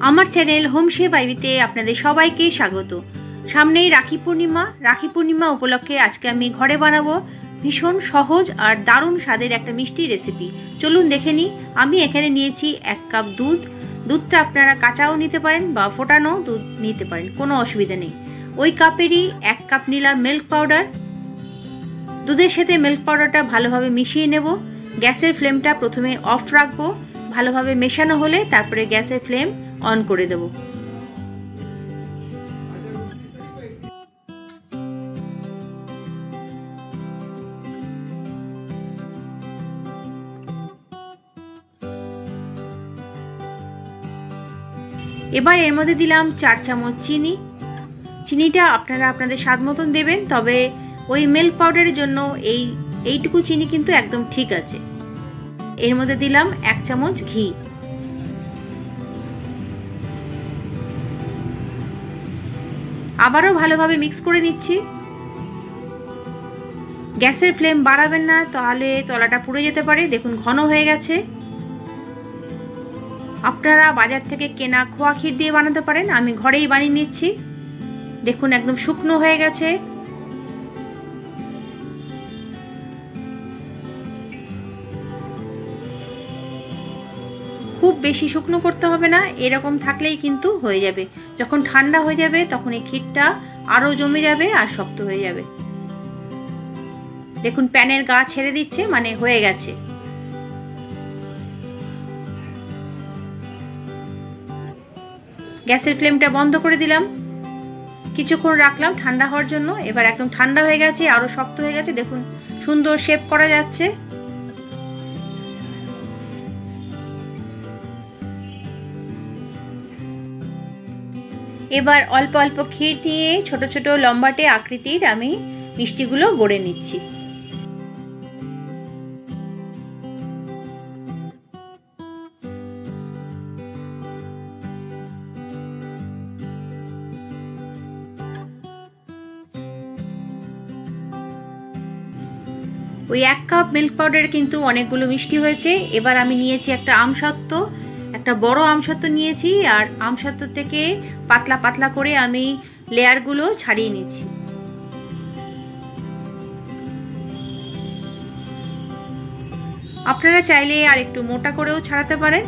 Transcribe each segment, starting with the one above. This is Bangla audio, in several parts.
আমার চ্যানেল হোম শেফ আইভিতে আপনাদের সবাইকে স্বাগত। সামনেই রাখি পূর্ণিমা উপলক্ষে আজকে আমি ঘরে বানাবো ভীষণ সহজ আর দারুণ স্বাদের একটা মিষ্টি রেসিপি। চলুন দেখে নিই। আমি এখানে নিয়েছি 1 কাপ দুধ। দুধটা আপনারা কাঁচাও নিতে পারেন বা ফোটানো দুধ নিতে পারেন, কোনো অসুবিধা নেই। ওই কাপেরই 1 কাপ নিলাম মিল্ক পাউডার। দুধের সাথে মিল্ক পাউডারটা ভালোভাবে মিশিয়ে নেব। গ্যাসের ফ্লেমটা প্রথমে অফ রাখবো। ভালোভাবে মেশানো হলে তারপরে গ্যাসের ফ্লেম অন করে দেব। এবার এর মধ্যে দিলাম 4 চামচ চিনি। চিনিটা আপনারা আপনাদের স্বাদ মতন দেবেন, তবে ওই মিল্ক পাউডারের জন্য এইটুকু চিনি কিন্তু একদম ঠিক আছে। এর মধ্যে দিলাম 1 চামচ ঘি। আবারও ভালোভাবে মিক্স করে নিচ্ছি। গ্যাসের ফ্লেম বাড়াবেন না, তাহলে তলাটা পুড়ে যেতে পারে। দেখুন ঘন হয়ে গেছে। আপনারা বাজার থেকে কেনা খোয়া ক্ষীর দিয়ে বানাতে পারেন, আমি ঘরেই বানিয়ে নিচ্ছি। দেখুন একদম শুকনো হয়ে গেছে। খুব বেশি শুকনো করতে হবে না, এরকম থাকলেই কিন্তু হয়ে যাবে। যখন ঠান্ডা হয়ে যাবে তখন এই ক্ষীরটা আরো জমে যাবে আর শক্ত হয়ে যাবে। দেখুন প্যানের গা ছেড়ে দিচ্ছে, মানে হয়ে গেছে। গ্যাসের ফ্লেমটা বন্ধ করে দিলাম। কিছুক্ষণ রাখলাম ঠান্ডা হওয়ার জন্য। এবার একদম ঠান্ডা হয়ে গেছে, আরো শক্ত হয়ে গেছে। দেখুন সুন্দর শেপ করা যাচ্ছে। এবার অল্প অল্প ক্ষীর নিয়ে ছোট ছোট লম্বাটে আকৃতির আমি মিষ্টিগুলো গড়ে নিচ্ছি। ওই 1 কাপ মিল্ক পাউডার কিন্তু অনেকগুলো মিষ্টি হয়েছে। এবার আমি নিয়েছি একটা আমসত্ত্ব, একটা বড় আমসত্ত্ব নিয়েছি, আর আমসত্ত্ব থেকে পাতলা পাতলা করে আমি লেয়ারগুলো ছাড়িয়ে নিচ্ছি। আপনারা চাইলে আর একটু মোটা করেও ছাড়াতে পারেন।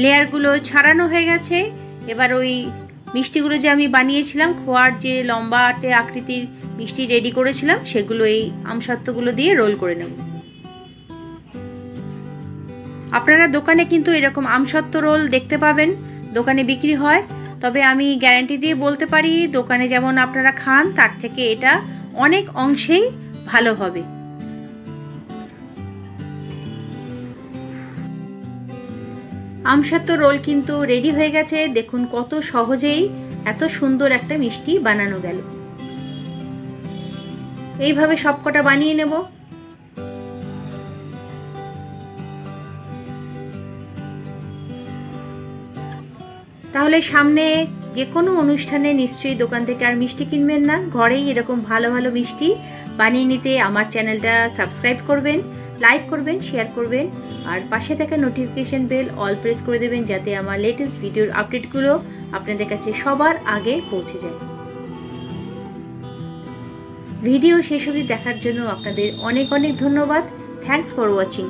লেয়ারগুলো ছাড়ানো হয়ে গেছে। এবার ওই মিষ্টিগুলো যে আমি বানিয়েছিলাম, খোয়ার যে লম্বাটে আকৃতির মিষ্টি রেডি করেছিলাম, সেগুলো এই আমসত্ত্বগুলো দিয়ে রোল করে নেব। আপনারা দোকানে কিন্তু এরকম আমসত্ত্ব রোল দেখতে পাবেন, দোকানে বিক্রি হয়। তবে আমি গ্যারান্টি দিয়ে বলতে পারি, দোকানে যেমন আপনারা খান তার থেকে এটা অনেক অংশেই ভালো হবে। আমসত্ত্ব রোল কিন্তু রেডি হয়ে গেছে। দেখুন কত সহজেই এত সুন্দর একটা মিষ্টি বানানো গেল। এইভাবে সবকটা বানিয়ে নেব। তাহলে সামনে যে কোনো অনুষ্ঠানে নিশ্চয়ই দোকান থেকে আর মিষ্টি কিনবেন না, ঘরেই এরকম ভালো ভালো মিষ্টি বানিয়ে নিতে আমার চ্যানেলটা সাবস্ক্রাইব করবেন, লাইক করবেন, শেয়ার করবেন, আর পাশে থাকা নোটিফিকেশন বেল অল প্রেস করে দেবেন, যাতে আমার লেটেস্ট ভিডিওর আপডেটগুলো আপনাদের কাছে সবার আগে পৌঁছে যায়। ভিডিও শেষ অবধি দেখার জন্য আপনাদের অনেক অনেক ধন্যবাদ। Thanks for watching.